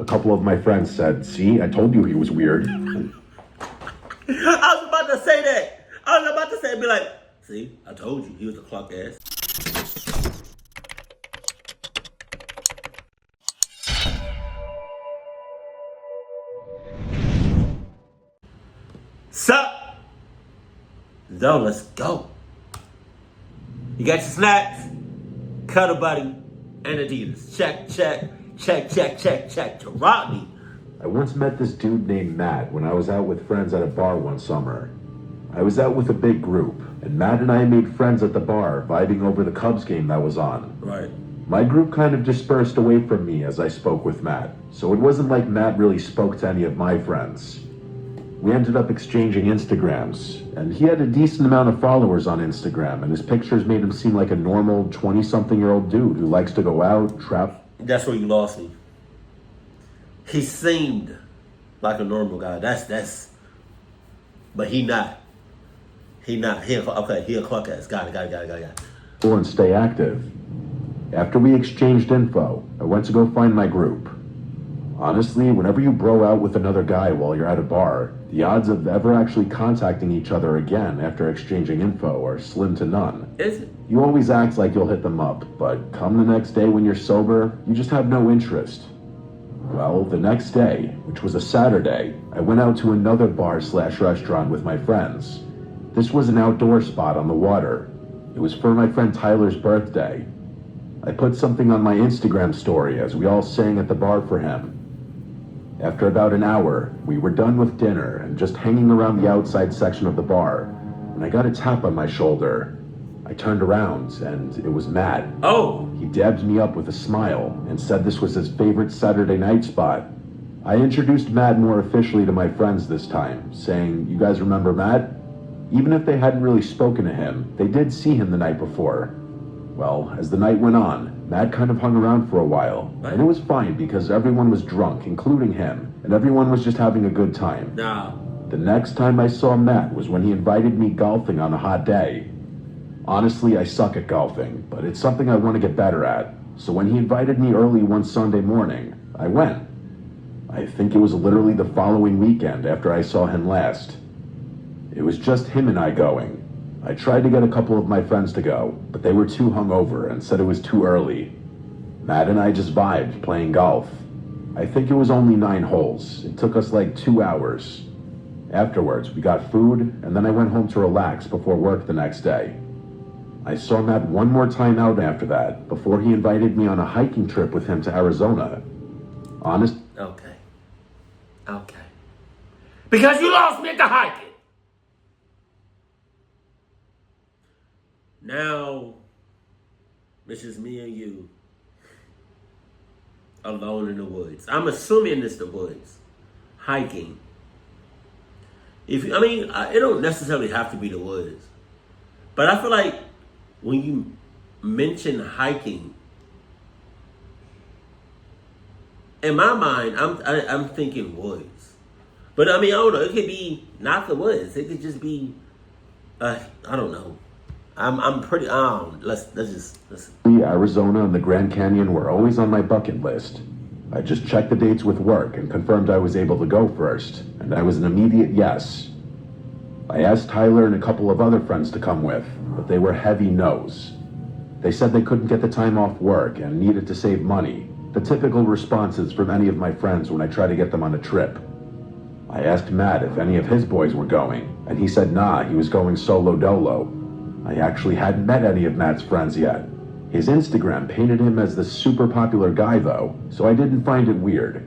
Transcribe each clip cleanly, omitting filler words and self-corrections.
couple of my friends said, "See, I told you he was weird." I was about to say that. I was about to say, be like, see, I told you he was a clock ass. Sup? So let's go. You got your snacks? Cuddle Buddy and Adidas. Check, check, check, check, check, check. To Rodney. I once met this dude named Matt when I was out with friends at a bar one summer. I was out with a big group, and Matt and I made friends at the bar, vibing over the Cubs game that was on. Right. My group kind of dispersed away from me as I spoke with Matt, so it wasn't like Matt really spoke to any of my friends. We ended up exchanging Instagrams, and he had a decent amount of followers on Instagram, and his pictures made him seem like a normal 20-something-year-old dude who likes to go out, travel. That's where you lost me. He seemed like a normal guy. But he not. He not. He a clock ass. Got it. And stay active. After we exchanged info, I went to go find my group. Honestly, whenever you bro out with another guy while you're at a bar, the odds of ever actually contacting each other again after exchanging info are slim to none. Is it? You always act like you'll hit them up, but come the next day when you're sober, you just have no interest. Well, the next day, which was a Saturday, I went out to another bar/restaurant with my friends. This was an outdoor spot on the water. It was for my friend Tyler's birthday. I put something on my Instagram story as we all sang at the bar for him. After about an hour, we were done with dinner and just hanging around the outside section of the bar, when I got a tap on my shoulder. I turned around, and it was Matt. Oh! He dabbed me up with a smile and said this was his favorite Saturday night spot. I introduced Matt more officially to my friends this time, saying, "You guys remember Matt?" Even if they hadn't really spoken to him, they did see him the night before. Well, as the night went on, Matt kind of hung around for a while, and it was fine because everyone was drunk, including him, and everyone was just having a good time. Nah. The next time I saw Matt was when he invited me golfing on a hot day. Honestly, I suck at golfing, but it's something I want to get better at, so when he invited me early one Sunday morning, I went. I think it was literally the following weekend after I saw him last. It was just him and I going. I tried to get a couple of my friends to go, but they were too hungover and said it was too early. Matt and I just vibed playing golf. I think it was only 9 holes. It took us like 2 hours. Afterwards, we got food, and then I went home to relax before work the next day. I saw Matt one more time out after that, before he invited me on a hiking trip with him to Arizona. Okay. Because you lost me at the hiking. Now, it's just me and you alone in the woods. I'm assuming it's the woods. Hiking. It don't necessarily have to be the woods. But I feel like when you mention hiking, in my mind, I'm thinking woods. But I don't know. It could be not the woods. It could just be, I don't know. I'm pretty. Let's just listen. Arizona and the Grand Canyon were always on my bucket list. I just checked the dates with work and confirmed I was able to go first, and I was an immediate yes. I asked Tyler and a couple of other friends to come with, but they were heavy no's. They said they couldn't get the time off work and needed to save money, the typical responses from any of my friends when I try to get them on a trip. I asked Matt if any of his boys were going, and he said nah, he was going solo dolo. I actually hadn't met any of Matt's friends yet. His Instagram painted him as this super popular guy though, so I didn't find it weird.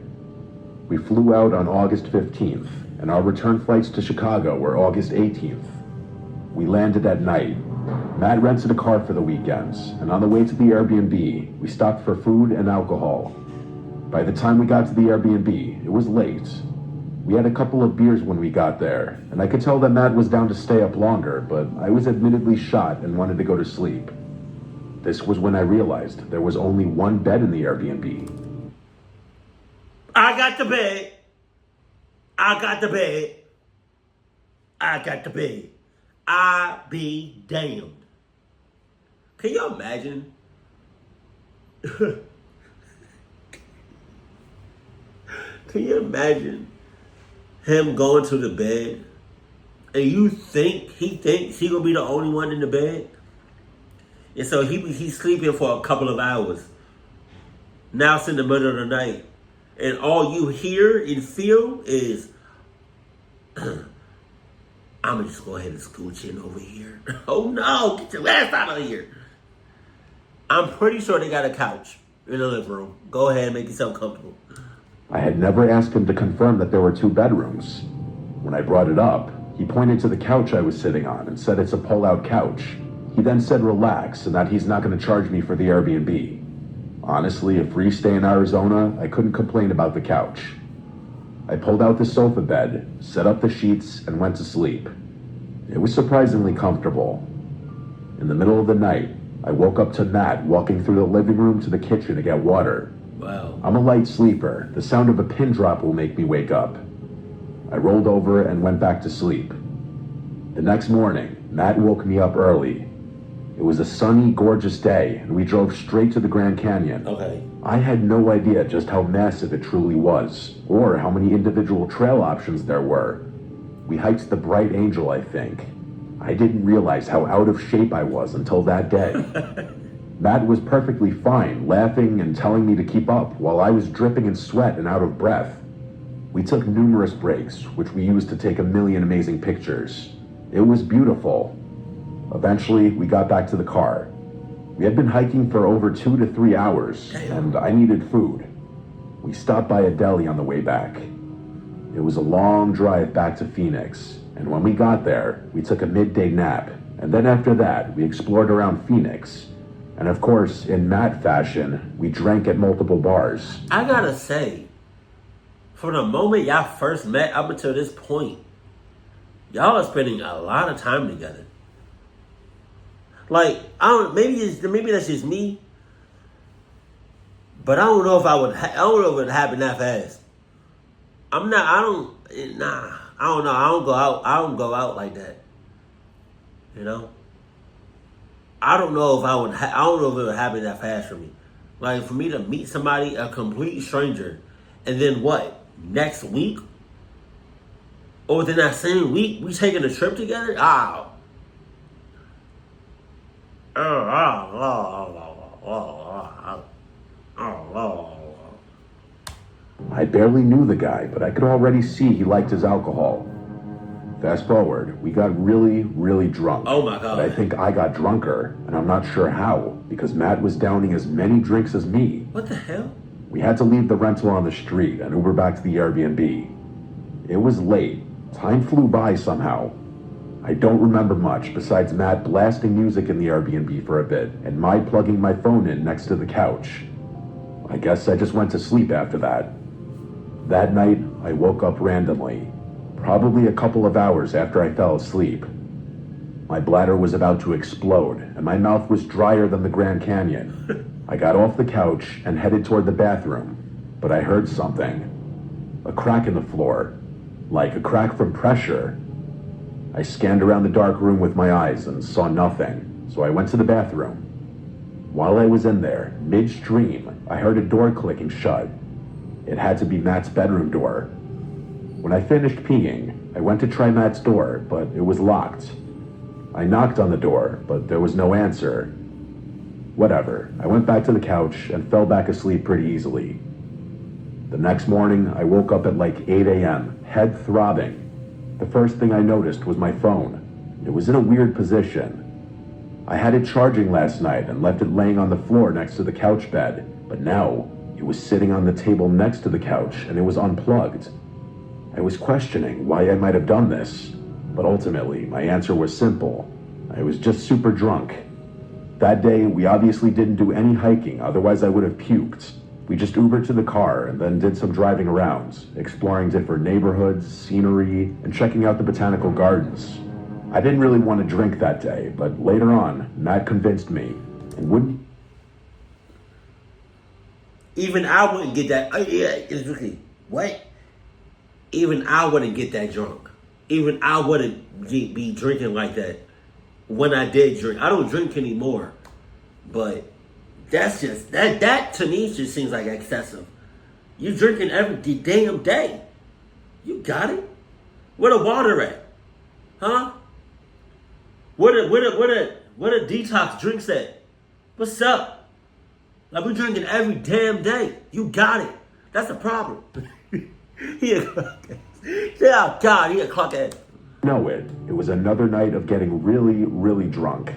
We flew out on August 15th, and our return flights to Chicago were August 18th. We landed at night. Matt rented a car for the weekends, and on the way to the Airbnb, we stopped for food and alcohol. By the time we got to the Airbnb, it was late. We had a couple of beers when we got there, and I could tell that Matt was down to stay up longer, but I was admittedly shot and wanted to go to sleep. This was when I realized there was only one bed in the Airbnb. I got the bed. I be damned. Can you imagine? Can you imagine him going to the bed and he thinks he gonna be the only one in the bed? And so he's sleeping for a couple of hours. Now it's in the middle of the night. And all you hear and feel is, I'm gonna just go ahead and scooch in over here. Oh no, get your ass out of here. I'm pretty sure they got a couch in the living room. Go ahead and make yourself comfortable. I had never asked him to confirm that there were 2 bedrooms. When I brought it up, he pointed to the couch I was sitting on and said it's a pull-out couch. He then said relax and that he's not going to charge me for the Airbnb. Honestly, a free stay in Arizona, I couldn't complain about the couch. I pulled out the sofa bed, set up the sheets, and went to sleep. It was surprisingly comfortable. In the middle of the night, I woke up to Matt walking through the living room to the kitchen to get water. Wow. I'm a light sleeper. The sound of a pin drop will make me wake up. I rolled over and went back to sleep. The next morning, Matt woke me up early. It was a sunny, gorgeous day, and we drove straight to the Grand Canyon. Okay. I had no idea just how massive it truly was, or how many individual trail options there were. We hiked the Bright Angel, I think. I didn't realize how out of shape I was until that day. Matt was perfectly fine, laughing and telling me to keep up while I was dripping in sweat and out of breath. We took numerous breaks, which we used to take a million amazing pictures. It was beautiful. Eventually, we got back to the car. We had been hiking for over 2 to 3 hours, and I needed food. We stopped by a deli on the way back. It was a long drive back to Phoenix, and when we got there, we took a midday nap, and then after that, we explored around Phoenix. And of course, in Matt fashion, we drank at multiple bars. I gotta say, from the moment y'all first met up until this point, y'all are spending a lot of time together. Like, maybe that's just me, but I don't know if I don't know if it would happen that fast. I don't know. I don't go out like that. You know? I don't know if I don't know if it would happen that fast for me. Like, for me to meet somebody, a complete stranger, and then what? Next week? Or within that same week, we taking a trip together? I barely knew the guy, but I could already see he liked his alcohol. Fast forward, we got really, really drunk. Oh my God. But I think I got drunker, and I'm not sure how, because Matt was downing as many drinks as me. What the hell? We had to leave the rental on the street and Uber back to the Airbnb. It was late. Time flew by somehow. I don't remember much besides Matt blasting music in the Airbnb for a bit and my plugging my phone in next to the couch. I guess I just went to sleep after that. That night, I woke up randomly, probably a couple of hours after I fell asleep. My bladder was about to explode and my mouth was drier than the Grand Canyon. I got off the couch and headed toward the bathroom, but I heard something. A crack in the floor, like a crack from pressure. I scanned around the dark room with my eyes and saw nothing, so I went to the bathroom. While I was in there, midstream, I heard a door clicking shut. It had to be Matt's bedroom door. When I finished peeing, I went to try Matt's door, but it was locked. I knocked on the door, but there was no answer. Whatever, I went back to the couch and fell back asleep pretty easily. The next morning, I woke up at like 8 a.m., head throbbing. The first thing I noticed was my phone. It was in a weird position. I had it charging last night and left it laying on the floor next to the couch bed, but now it was sitting on the table next to the couch and it was unplugged. I was questioning why I might have done this, but ultimately my answer was simple. I was just super drunk. That day, we obviously didn't do any hiking, otherwise I would have puked. We just Ubered to the car and then did some driving around, exploring different neighborhoods, scenery, and checking out the botanical gardens. I didn't really want to drink that day, but later on, Matt convinced me, and wouldn't... Even I wouldn't get that. What? Even I wouldn't get that drunk. Even I wouldn't be drinking like that when I did drink. I don't drink anymore, but that's just that to me just seems like excessive. You drinking every damn day. You got it. Where the water at? Huh? Where the detox drinks at? What's up? Like, we drinking every damn day. You got it. That's the problem. He a clock ass. Yeah, God, he a clock ass. No, it was another night of getting really, really drunk.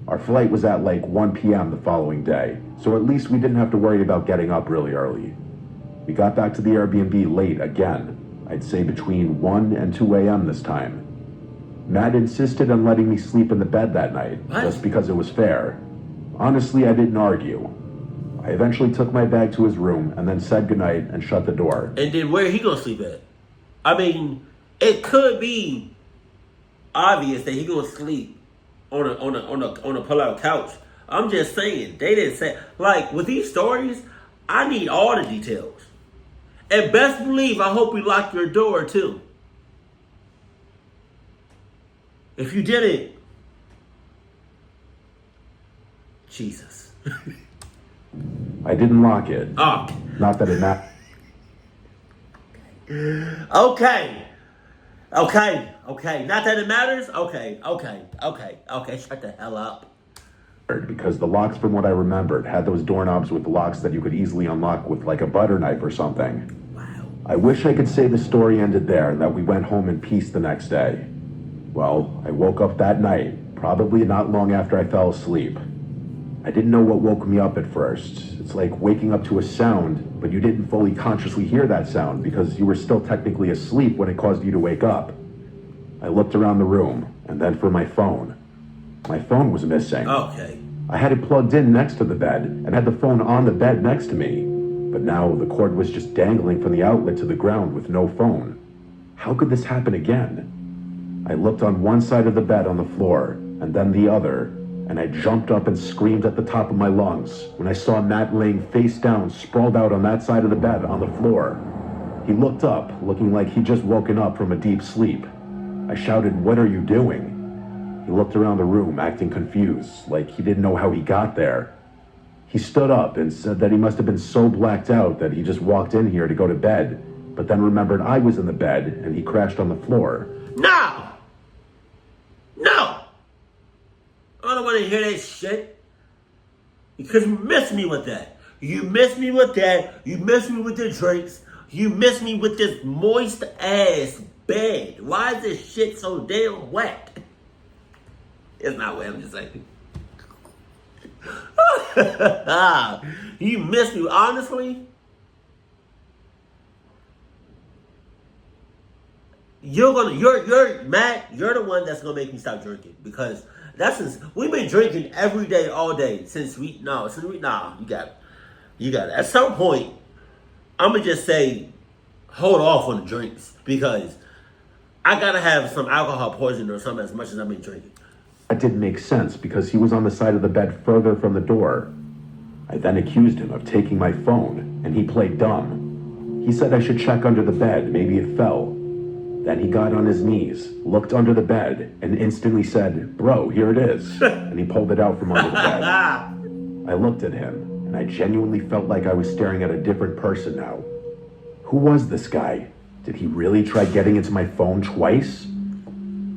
Our flight was at like 1 p.m. the following day, so at least we didn't have to worry about getting up really early. We got back to the Airbnb late again. I'd say between 1 and 2 a.m. this time. Matt insisted on letting me sleep in the bed that night, just because it was fair. Honestly, I didn't argue. I eventually took my bag to his room and then said goodnight and shut the door. And then where he gonna sleep at? I mean, it could be obvious that he gonna sleep on a pull-out couch. I'm just saying, they didn't say, like, with these stories, I need all the details. And best believe, I hope you lock your door too. If you didn't, Jesus. I didn't lock it. Oh. Not that it mattered. Okay. Not that it matters? Okay. Shut the hell up. Because the locks, from what I remembered, had those doorknobs with locks that you could easily unlock with like a butter knife or something. Wow. I wish I could say the story ended there and that we went home in peace the next day. Well, I woke up that night, probably not long after I fell asleep. I didn't know what woke me up at first. It's like waking up to a sound, but you didn't fully consciously hear that sound because you were still technically asleep when it caused you to wake up. I looked around the room, and then for my phone. My phone was missing. Okay. I had it plugged in next to the bed and had the phone on the bed next to me. But now the cord was just dangling from the outlet to the ground with no phone. How could this happen again? I looked on one side of the bed on the floor, and then the other, and I jumped up and screamed at the top of my lungs when I saw Matt laying face down, sprawled out on that side of the bed on the floor. He looked up, looking like he'd just woken up from a deep sleep. I shouted, "What are you doing?" He looked around the room, acting confused, like he didn't know how he got there. He stood up and said that he must have been so blacked out that he just walked in here to go to bed, but then remembered I was in the bed and he crashed on the floor. No! I don't want to hear that shit. Because you miss me with that. You miss me with that. You miss me with the drinks. You miss me with this moist ass bed. Why is this shit so damn wet? It's not wet, I'm just saying. You miss me, honestly. You're Matt, you're the one that's gonna make me stop drinking, because we've been drinking every day, all day you got it. At some point, I'm gonna just say, hold off on the drinks, because I gotta have some alcohol poisoning or something as much as I've been drinking. That didn't make sense because he was on the side of the bed further from the door. I then accused him of taking my phone, and he played dumb. He said I should check under the bed, maybe it fell. Then he got on his knees, looked under the bed, and instantly said, "Bro, here it is." And he pulled it out from under the bed. I looked at him, and I genuinely felt like I was staring at a different person now. Who was this guy? Did he really try getting into my phone twice?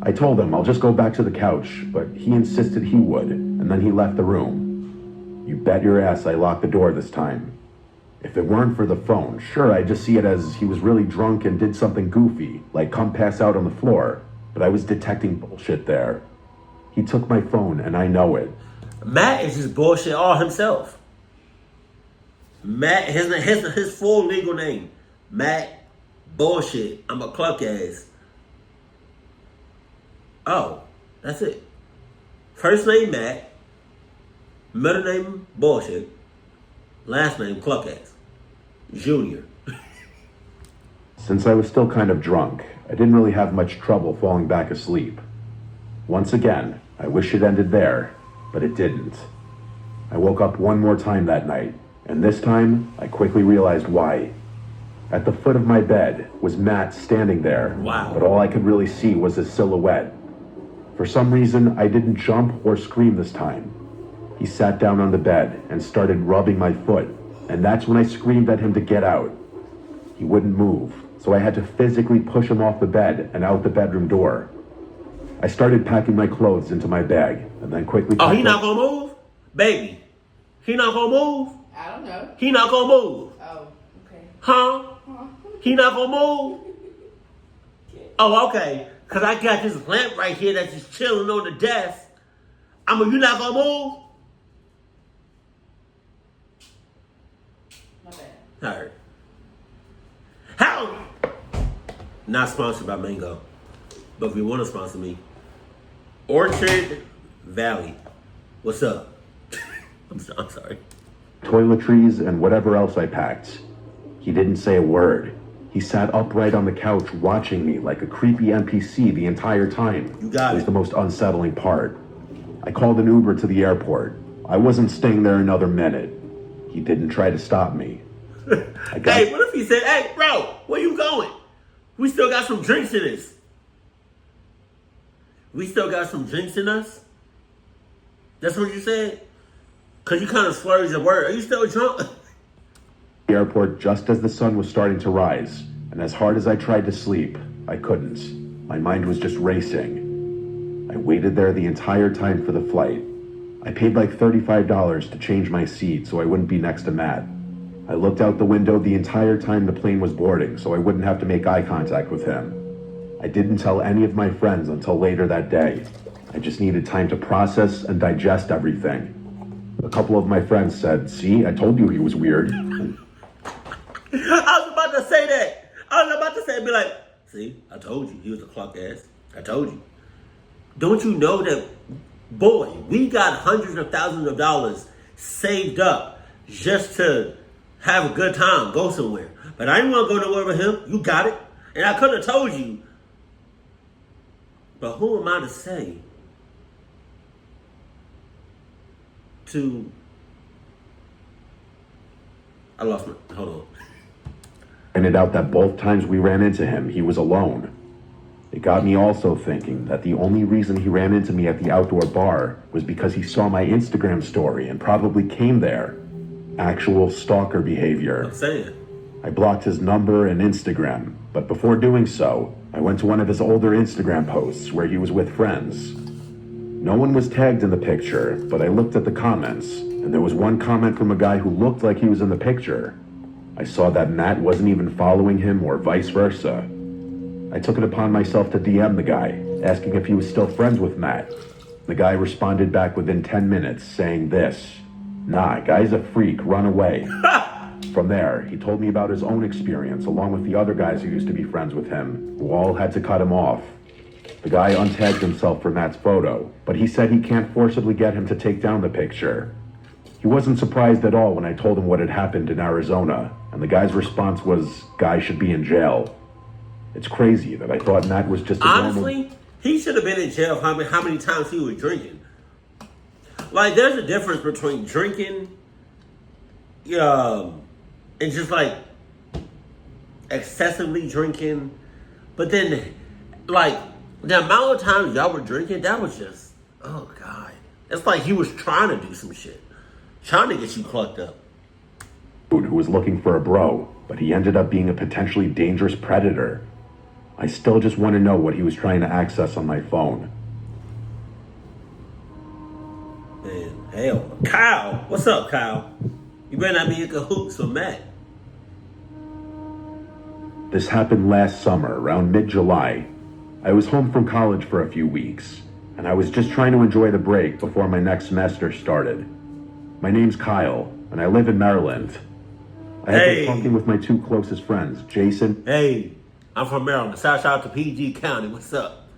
I told him I'll just go back to the couch, but he insisted he would, and then he left the room. You bet your ass I locked the door this time. If it weren't for the phone, sure, I'd just see it as he was really drunk and did something goofy, like come pass out on the floor, but I was detecting bullshit there. He took my phone, and I know it. Matt is just bullshit all himself. Matt, his full legal name, Matt Bullshit. I'm a cluck ass. Oh, that's it. First name Matt, middle name Bullshit, last name Cluck ass, Junior. Since I was still kind of drunk, I didn't really have much trouble falling back asleep. Once again, I wish it ended there, but it didn't. I woke up one more time that night, and this time, I quickly realized why. At the foot of my bed was Matt standing there, Wow. But all I could really see was his silhouette. For some reason, I didn't jump or scream this time. He sat down on the bed and started rubbing my foot, And that's when I screamed at him to get out. He wouldn't move, so I had to physically push him off the bed and out the bedroom door. I started packing my clothes into my bag and then quickly... Oh, he not gonna move? Baby, he not gonna move? I don't know. He not gonna move? Oh, okay. Huh? He not gonna move? Oh, okay. Because I got this lamp right here that's just chilling on the desk. You not gonna move? My bad. All right. How? Not sponsored by Mango. But if you want to sponsor me, Orchard Valley. What's up? I'm sorry. Toiletries and whatever else I packed. He didn't say a word. He sat upright on the couch watching me like a creepy NPC the entire time. You got it. Was the most unsettling part. I called an Uber to the airport. I wasn't staying there another minute. He didn't try to stop me. Hey, what if he said, hey, bro, where you going? We still got some drinks in us. We still got some drinks in us? That's what you said? Because you kind of slurred your word. Are you still drunk? The airport just as the sun was starting to rise, and as hard as I tried to sleep, I couldn't. My mind was just racing. I waited there the entire time for the flight. I paid like $35 to change my seat so I wouldn't be next to Matt. I looked out the window the entire time the plane was boarding so I wouldn't have to make eye contact with him. I didn't tell any of my friends until later that day. I just needed time to process and digest everything. A couple of my friends said, see, I told you he was weird. I was about to say that. I was about to say, be like, see, I told you he was a clock ass. I told you. Don't you know that, boy, we got hundreds of thousands of dollars saved up just to have a good time, go somewhere. But I didn't want to go nowhere with him. You got it. And I could have told you. But who am I to say I lost my, hold on. Pointed out that both times we ran into him, he was alone. It got me also thinking that the only reason he ran into me at the outdoor bar was because he saw my Instagram story and probably came there. Actual stalker behavior. I'm saying. I blocked his number and Instagram, but before doing so, I went to one of his older Instagram posts where he was with friends. No one was tagged in the picture, but I looked at the comments, and there was one comment from a guy who looked like he was in the picture. I saw that Matt wasn't even following him or vice versa. I took it upon myself to DM the guy, asking if he was still friends with Matt. The guy responded back within 10 minutes saying this, "Nah, guy's a freak, run away." From there, he told me about his own experience along with the other guys who used to be friends with him, who all had to cut him off. The guy untagged himself for Matt's photo, but he said he can't forcibly get him to take down the picture. He wasn't surprised at all when I told him what had happened in Arizona, and the guy's response was, "Guy should be in jail." It's crazy that I thought Matt was just a Honestly, he should have been in jail how many times he was drinking. Like, there's a difference between drinking and just, like, excessively drinking. But then, like, the amount of times y'all were drinking, that was just, oh, God. It's like he was trying to do some shit. Trying to get you plucked up. Who was looking for a bro, but he ended up being a potentially dangerous predator. I still just want to know what he was trying to access on my phone. Man, hell. Kyle. What's up, Kyle? You better not be in cahoots with Matt. This happened last summer, around mid-July. I was home from college for a few weeks, and I was just trying to enjoy the break before my next semester started. My name's Kyle, and I live in Maryland. I had been talking with my two closest friends, Jason. Hey, I'm from Maryland. Shout out to PG County. What's up?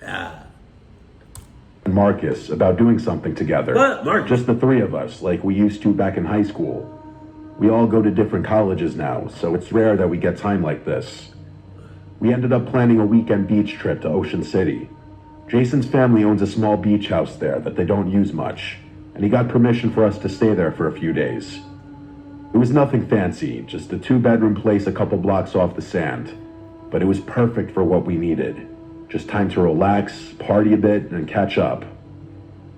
And Marcus, about doing something together. What, Marcus? Just the three of us, like we used to back in high school. We all go to different colleges now, so it's rare that we get time like this. We ended up planning a weekend beach trip to Ocean City. Jason's family owns a small beach house there that they don't use much, and he got permission for us to stay there for a few days. It was nothing fancy, just a 2-bedroom place a couple blocks off the sand, but it was perfect for what we needed. Just time to relax, party a bit, and catch up.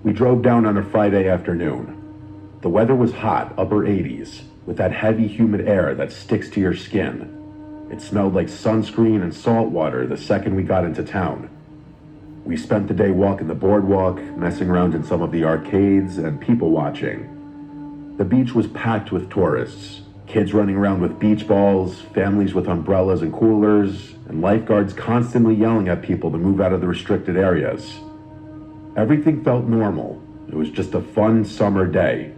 We drove down on a Friday afternoon. The weather was hot, upper 80s, with that heavy, humid air that sticks to your skin. It smelled like sunscreen and salt water the second we got into town. We spent the day walking the boardwalk, messing around in some of the arcades, and people watching. The beach was packed with tourists, kids running around with beach balls, families with umbrellas and coolers, and lifeguards constantly yelling at people to move out of the restricted areas. Everything felt normal. It was just a fun summer day.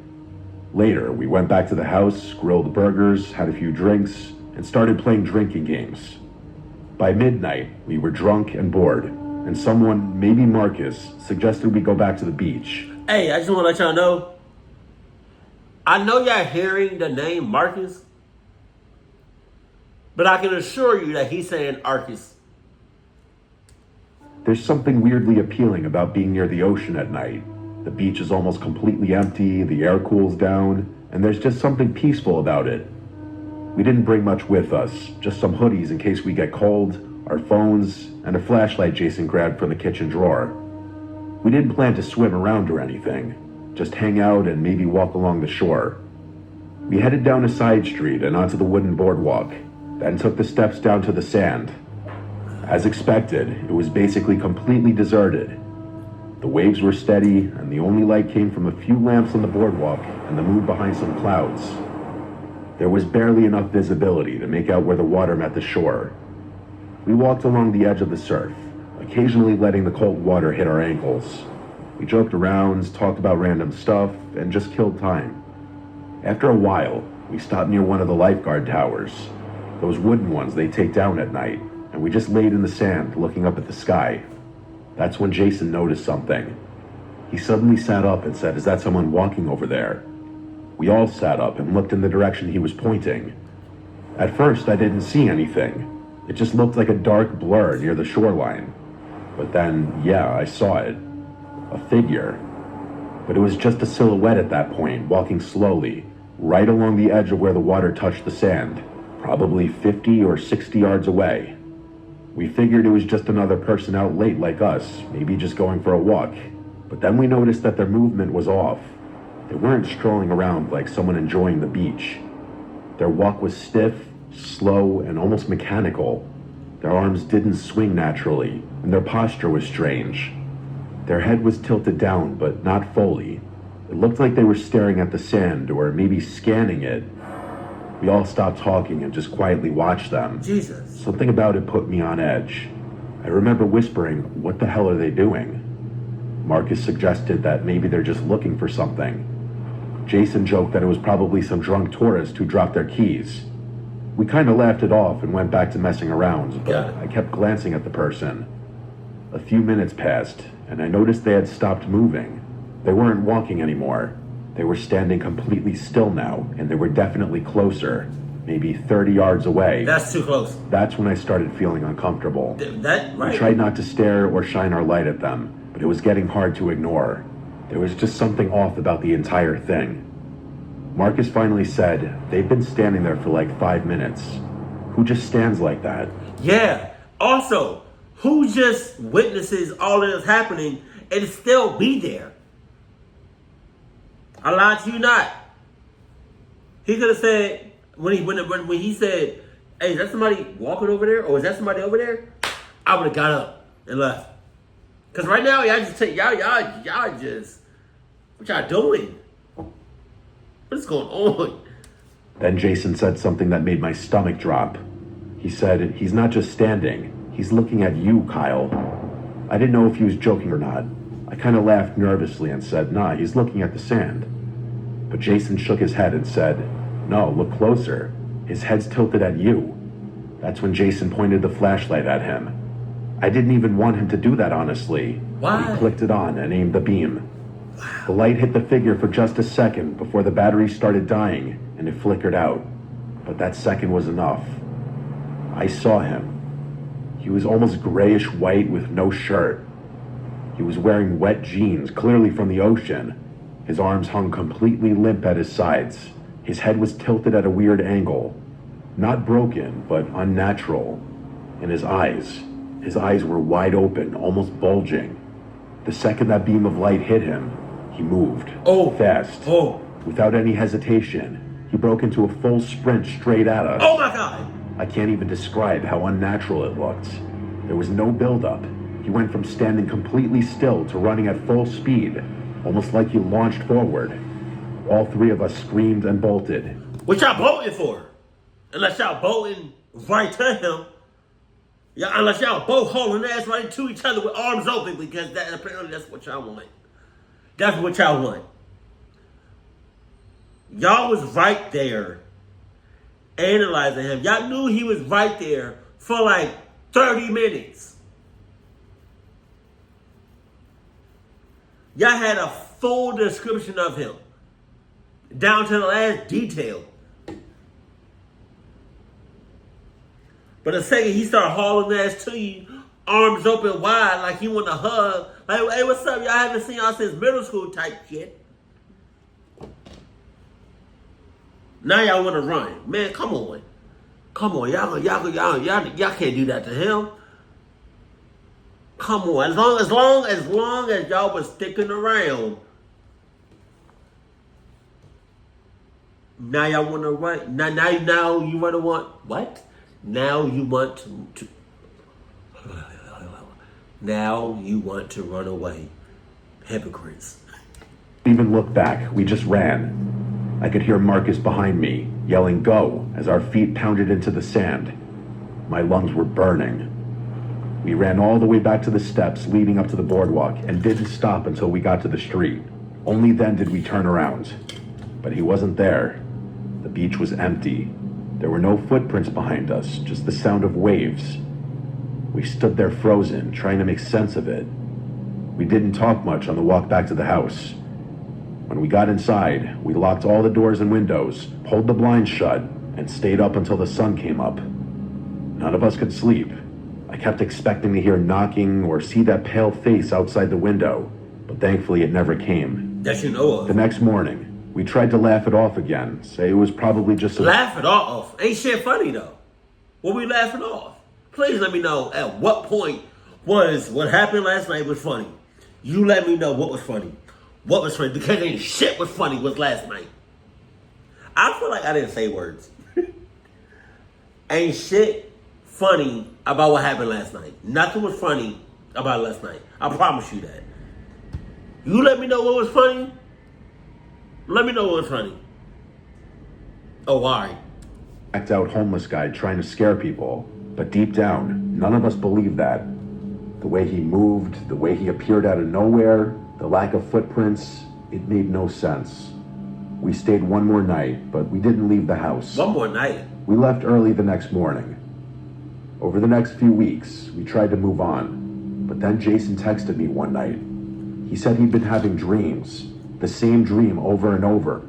Later, we went back to the house, grilled burgers, had a few drinks, and started playing drinking games. By midnight, we were drunk and bored, and someone, maybe Marcus, suggested we go back to the beach. Hey, I just want to let y'all know, I know y'all hearing the name Marcus, but I can assure you that he's saying Arcus. There's something weirdly appealing about being near the ocean at night. The beach is almost completely empty, the air cools down, and there's just something peaceful about it. We didn't bring much with us, just some hoodies in case we get cold, our phones, and a flashlight Jason grabbed from the kitchen drawer. We didn't plan to swim around or anything, just hang out and maybe walk along the shore. We headed down a side street and onto the wooden boardwalk, then took the steps down to the sand. As expected, it was basically completely deserted. The waves were steady, and the only light came from a few lamps on the boardwalk and the moon behind some clouds. There was barely enough visibility to make out where the water met the shore. We walked along the edge of the surf, occasionally letting the cold water hit our ankles. We joked around, talked about random stuff, and just killed time. After a while, we stopped near one of the lifeguard towers, those wooden ones they take down at night, and we just laid in the sand looking up at the sky. That's when Jason noticed something. He suddenly sat up and said, "Is that someone walking over there?" We all sat up and looked in the direction he was pointing. At first, I didn't see anything. It just looked like a dark blur near the shoreline. But then, yeah, I saw it. A figure. But it was just a silhouette at that point, walking slowly, right along the edge of where the water touched the sand, probably 50 or 60 yards away. We figured it was just another person out late like us, maybe just going for a walk. But then we noticed that their movement was off. They weren't strolling around like someone enjoying the beach. Their walk was stiff, slow, and almost mechanical. Their arms didn't swing naturally, and their posture was strange. Their head was tilted down, but not fully. It looked like they were staring at the sand, or maybe scanning it. We all stopped talking and just quietly watched them. Jesus. Something about it put me on edge. I remember whispering, "What the hell are they doing?" Marcus suggested that maybe they're just looking for something. Jason joked that it was probably some drunk tourist who dropped their keys. We kind of laughed it off and went back to messing around, but I kept glancing at the person. A few minutes passed, and I noticed they had stopped moving. They weren't walking anymore. They were standing completely still now, and they were definitely closer, maybe 30 yards away. That's too close. That's when I started feeling uncomfortable. Right. We tried not to stare or shine our light at them, but it was getting hard to ignore. There was just something off about the entire thing. Marcus finally said, "They've been standing there for like 5 minutes. Who just stands like that?" Yeah. Also, who just witnesses all of this happening and still be there? I lied to you not. He could have said when he said, "Hey, is that somebody walking over there, or is that somebody over there?" I would have got up and left. Cause right now y'all just what y'all doing? What's going on? Then Jason said something that made my stomach drop. He said, "He's not just standing, he's looking at you, Kyle." I didn't know if he was joking or not. I kind of laughed nervously and said, "Nah, he's looking at the sand." But Jason shook his head and said, "No, look closer. His head's tilted at you." That's when Jason pointed the flashlight at him. I didn't even want him to do that, honestly. Why? But he clicked it on and aimed the beam. The light hit the figure for just a second before the battery started dying and it flickered out. But that second was enough. I saw him. He was almost grayish white with no shirt. He was wearing wet jeans, clearly from the ocean. His arms hung completely limp at his sides. His head was tilted at a weird angle. Not broken, but unnatural. And his eyes were wide open, almost bulging. The second that beam of light hit him, he moved. Fast. Without any hesitation. He broke into a full sprint straight at us. Oh my God! I can't even describe how unnatural it looked. There was no build-up. He went from standing completely still to running at full speed, almost like he launched forward. All three of us screamed and bolted. What y'all bolting for? Unless y'all bolting right to him. Yeah, unless y'all both holding ass right to each other with arms open, because apparently that's what y'all want. That's what y'all want. Y'all was right there analyzing him. Y'all knew he was right there for like 30 minutes. Y'all had a full description of him, down to the last detail. But the second he started hauling ass to you, arms open wide, like he want to hug, like, hey, what's up? Y'all haven't seen y'all since middle school type shit. Now y'all want to run. Man, come on. Come on. Y'all can't do that to him. Come on. As long as y'all was sticking around, now y'all want to run. Now you want to what? Now you want to now you want to run away. Hypocrites. Even look back, we just ran. I could hear Marcus behind me, yelling go, as our feet pounded into the sand. My lungs were burning. We ran all the way back to the steps leading up to the boardwalk and didn't stop until we got to the street. Only then did we turn around. But he wasn't there. The beach was empty. There were no footprints behind us, just the sound of waves. We stood there frozen, trying to make sense of it. We didn't talk much on the walk back to the house. When we got inside, we locked all the doors and windows, pulled the blinds shut, and stayed up until the sun came up. None of us could sleep. I kept expecting to hear knocking or see that pale face outside the window, but thankfully it never came. That you know of. The next morning, we tried to laugh it off again, say it was probably just a... Laugh it off? Ain't shit funny though. What we laughing off? Please let me know at what point was what happened last night was funny. You let me know what was funny. What was funny? Because ain't shit was funny was last night. I feel like I didn't say words. Ain't shit funny about what happened last night. Nothing was funny about last night. I promise you that. You let me know what was funny. Let me know what was funny. Oh, why? Act out homeless guy trying to scare people. But deep down, none of us believed that. The way he moved, the way he appeared out of nowhere, the lack of footprints, it made no sense. We stayed one more night, but we didn't leave the house. One more night? We left early the next morning. Over the next few weeks, we tried to move on, but then Jason texted me one night. He said he'd been having dreams, the same dream over and over.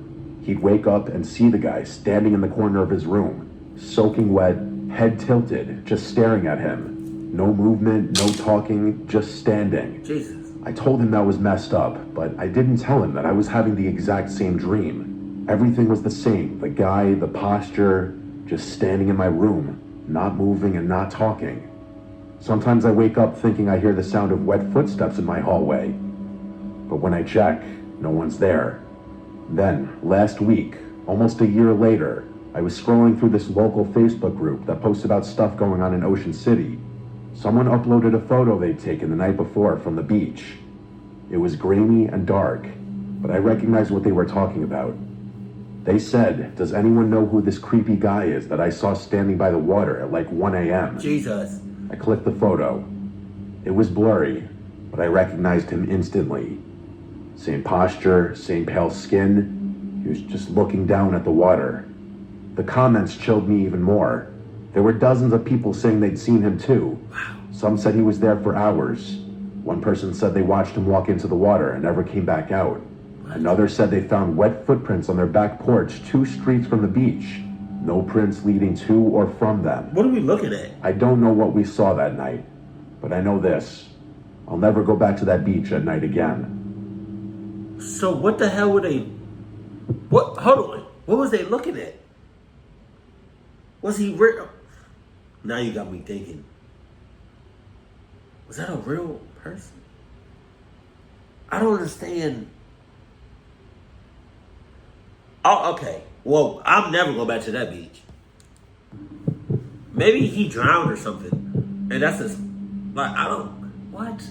He'd wake up and see the guy standing in the corner of his room, soaking wet, head tilted, just staring at him. No movement, no talking, just standing. Jesus. I told him that was messed up, but I didn't tell him that I was having the exact same dream. Everything was the same. The guy, the posture, just standing in my room, not moving and not talking. Sometimes I wake up thinking I hear the sound of wet footsteps in my hallway. But when I check, no one's there. Then, last week, almost a year later, I was scrolling through this local Facebook group that posts about stuff going on in Ocean City. Someone uploaded a photo they'd taken the night before from the beach. It was grainy and dark, but I recognized what they were talking about. They said, does anyone know who this creepy guy is that I saw standing by the water at like 1 a.m.? Jesus. I clicked the photo. It was blurry, but I recognized him instantly. Same posture, same pale skin. He was just looking down at the water. The comments chilled me even more. There were dozens of people saying they'd seen him too. Some said he was there for hours. One person said they watched him walk into the water and never came back out. Another said they found wet footprints on their back porch 2 streets from the beach. No prints leading to or from them. What are we looking at? I don't know what we saw that night, but I know this. I'll never go back to that beach at night again. So what the hell were they... What? Hold on. What was they looking at? Was he real? Now you got me thinking. Was that a real person? I don't understand. Oh, okay. Well, I'm never going back to that beach. Maybe he drowned or something. And that's just, like, I don't, what?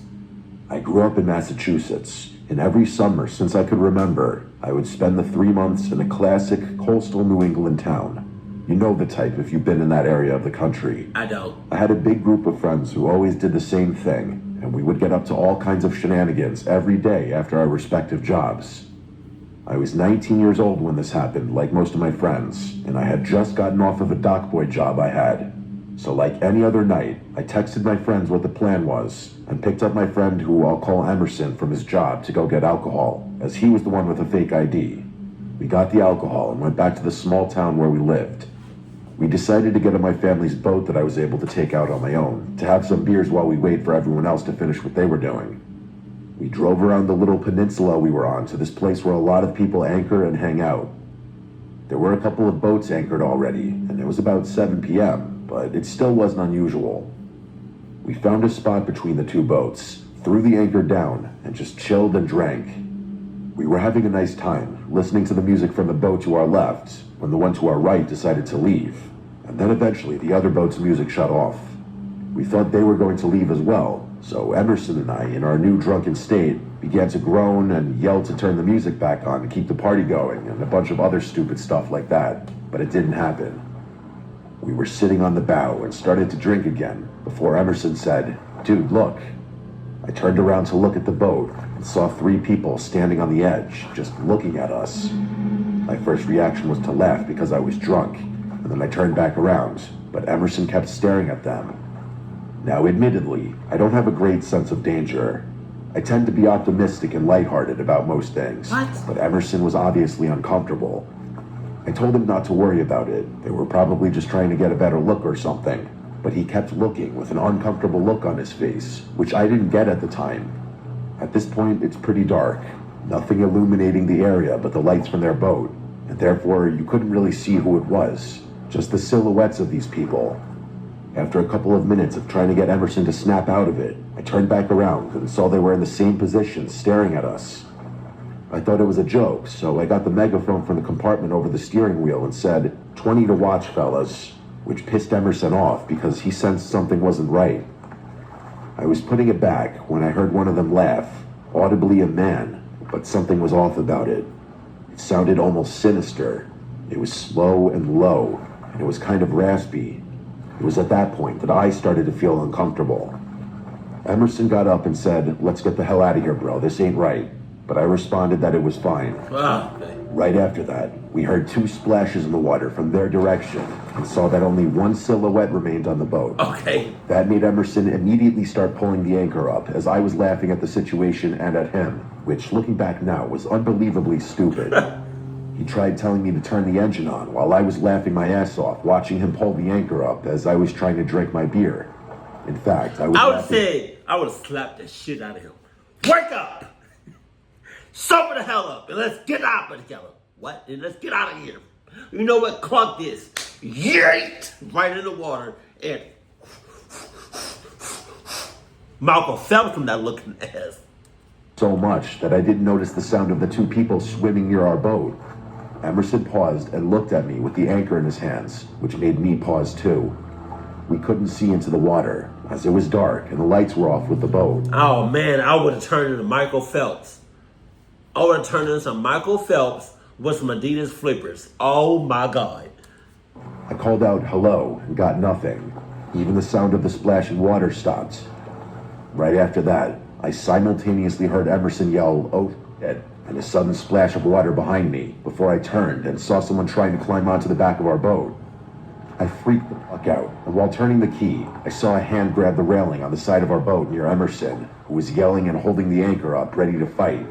I grew up in Massachusetts, and every summer since I could remember, I would spend the 3 months in a classic coastal New England town. You know the type if you've been in that area of the country. I don't. I had a big group of friends who always did the same thing, and we would get up to all kinds of shenanigans every day after our respective jobs. I was 19 years old when this happened, like most of my friends, and I had just gotten off of a dock boy job I had. So like any other night, I texted my friends what the plan was, and picked up my friend who I'll call Emerson from his job to go get alcohol, as he was the one with a fake ID. We got the alcohol and went back to the small town where we lived. We decided to get on my family's boat that I was able to take out on my own, to have some beers while we wait for everyone else to finish what they were doing. We drove around the little peninsula we were on to this place where a lot of people anchor and hang out. There were a couple of boats anchored already, and it was about 7 p.m., but it still wasn't unusual. We found a spot between the two boats, threw the anchor down, and just chilled and drank. We were having a nice time, listening to the music from the boat to our left, when the one to our right decided to leave, and then eventually the other boat's music shut off. We thought they were going to leave as well, so Emerson and I, in our new drunken state, began to groan and yell to turn the music back on to keep the party going, and a bunch of other stupid stuff like that, but it didn't happen. We were sitting on the bow and started to drink again, before Emerson said, "Dude, look." I turned around to look at the boat and saw 3 people standing on the edge, just looking at us. My first reaction was to laugh because I was drunk, and then I turned back around, but Emerson kept staring at them. Now, admittedly, I don't have a great sense of danger. I tend to be optimistic and lighthearted about most things, but Emerson was obviously uncomfortable. I told him not to worry about it. They were probably just trying to get a better look or something, but he kept looking with an uncomfortable look on his face, which I didn't get at the time. At this point, it's pretty dark, nothing illuminating the area but the lights from their boat, and therefore you couldn't really see who it was, just the silhouettes of these people. After a couple of minutes of trying to get Emerson to snap out of it, I turned back around and saw they were in the same position, staring at us. I thought it was a joke, so I got the megaphone from the compartment over the steering wheel and said, "20 to watch, fellas," which pissed Emerson off because he sensed something wasn't right. I was putting it back when I heard one of them laugh, audibly a man, but something was off about it. It sounded almost sinister. It was slow and low, and it was kind of raspy. It was at that point that I started to feel uncomfortable. Emerson got up and said, "Let's get the hell out of here, bro. This ain't right." But I responded that it was fine. Okay. Right after that, we heard 2 splashes in the water from their direction and saw that only 1 silhouette remained on the boat. Okay. That made Emerson immediately start pulling the anchor up as I was laughing at the situation and at him, which, looking back now, was unbelievably stupid. He tried telling me to turn the engine on while I was laughing my ass off, watching him pull the anchor up as I was trying to drink my beer. In fact, I would have slapped the shit out of him. Wake up! Sober the hell up and let's get out of together. What? And let's get out of here. You know what? Clock this. Yeet! Right in the water and Malcolm fell from that looking ass. So much that I didn't notice the sound of the 2 people swimming near our boat. Emerson paused and looked at me with the anchor in his hands, which made me pause too. We couldn't see into the water, as it was dark and the lights were off with the boat. Oh man, I would have turned into Michael Phelps. I would have turned into some Michael Phelps with some Adidas flippers. Oh my God. I called out hello and got nothing. Even the sound of the splashing water stopped. Right after that, I simultaneously heard Emerson yell, "Oh shit," and a sudden splash of water behind me before I turned and saw someone trying to climb onto the back of our boat. I freaked the fuck out, and while turning the key, I saw a hand grab the railing on the side of our boat near Emerson, who was yelling and holding the anchor up, ready to fight.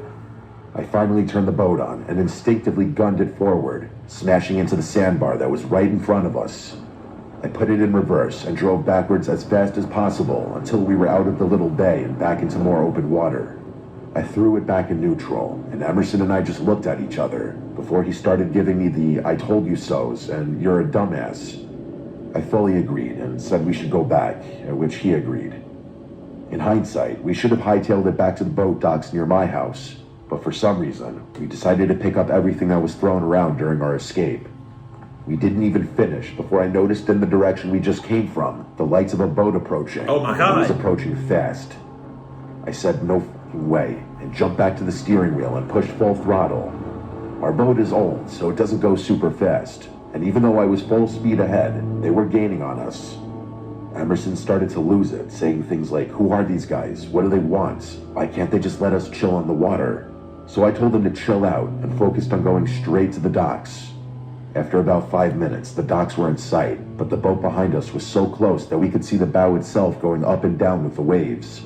I finally turned the boat on and instinctively gunned it forward, smashing into the sandbar that was right in front of us. I put it in reverse and drove backwards as fast as possible until we were out of the little bay and back into more open water. I threw it back in neutral, and Emerson and I just looked at each other before he started giving me the "I told you so's" and "you're a dumbass." I fully agreed and said we should go back, at which he agreed. In hindsight, we should have hightailed it back to the boat docks near my house, but for some reason, we decided to pick up everything that was thrown around during our escape. We didn't even finish before I noticed in the direction we just came from, the lights of a boat approaching. Oh my It was God. approaching fast. I said no f***ing way and jumped back to the steering wheel and pushed full throttle. Our boat is old, so it doesn't go super fast. And even though I was full speed ahead, they were gaining on us. Emerson started to lose it, saying things like, "Who are these guys? What do they want? Why can't they just let us chill on the water?" So I told him to chill out and focused on going straight to the docks. After about 5 minutes, the docks were in sight, but the boat behind us was so close that we could see the bow itself going up and down with the waves.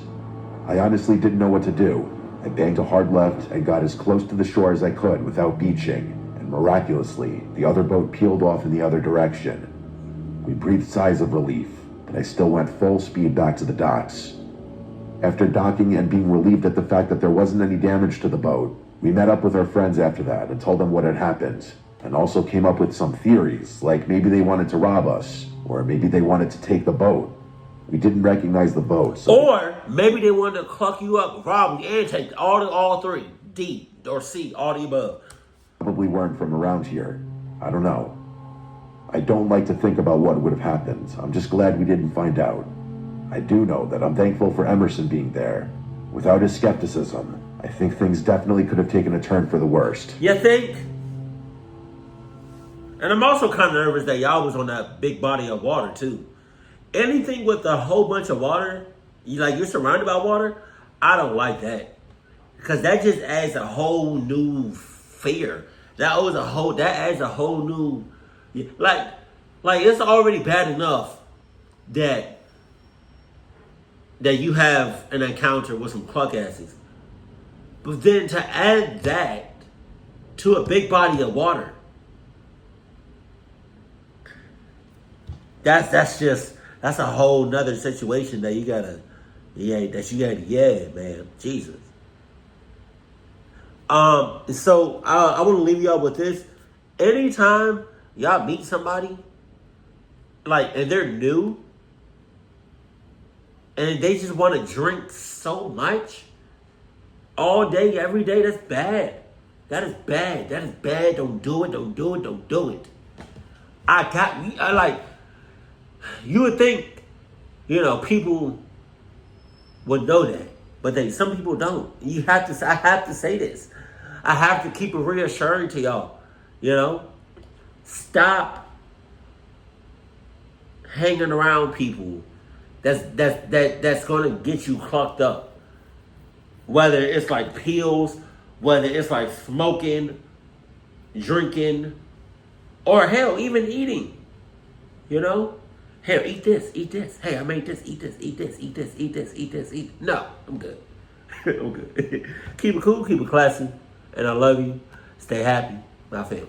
I honestly didn't know what to do. I banked a hard left and got as close to the shore as I could without beaching, and miraculously, the other boat peeled off in the other direction. We breathed sighs of relief, but I still went full speed back to the docks. After docking and being relieved at the fact that there wasn't any damage to the boat, we met up with our friends after that and told them what had happened, and also came up with some theories, like maybe they wanted to rob us, or maybe they wanted to take the boat. We didn't recognize the boat, so... Or maybe they wanted to cluck you up, rob you, and take all three. D or C, all the above. Probably weren't from around here. I don't know. I don't like to think about what would have happened. I'm just glad we didn't find out. I do know that I'm thankful for Emerson being there. Without his skepticism, I think things definitely could have taken a turn for the worst. You think? And I'm also kind of nervous that y'all was on that big body of water too. Anything with a whole bunch of water, you're surrounded by water, I don't like that. Because that just adds a whole new fear. That adds a whole new, like it's already bad enough that you have an encounter with some cluck asses. But then to add that to a big body of water, that's a whole nother situation that you gotta, man, Jesus. So I want to leave y'all with this. Anytime y'all meet somebody, and they're new, and they just want to drink so much, all day, every day, that's bad. That is bad. That is bad. Don't do it. Don't do it. Don't do it. You would think, people would know that, but some people don't. I have to say this. I have to keep it reassuring to y'all. Stop hanging around people that's gonna get you clucked up. Whether it's like pills, whether it's like smoking, drinking, or hell, even eating. Here, eat this. Hey, I made this, eat this. No, I'm good. I'm good. Keep it cool, keep it classy. And I love you. Stay happy, my family.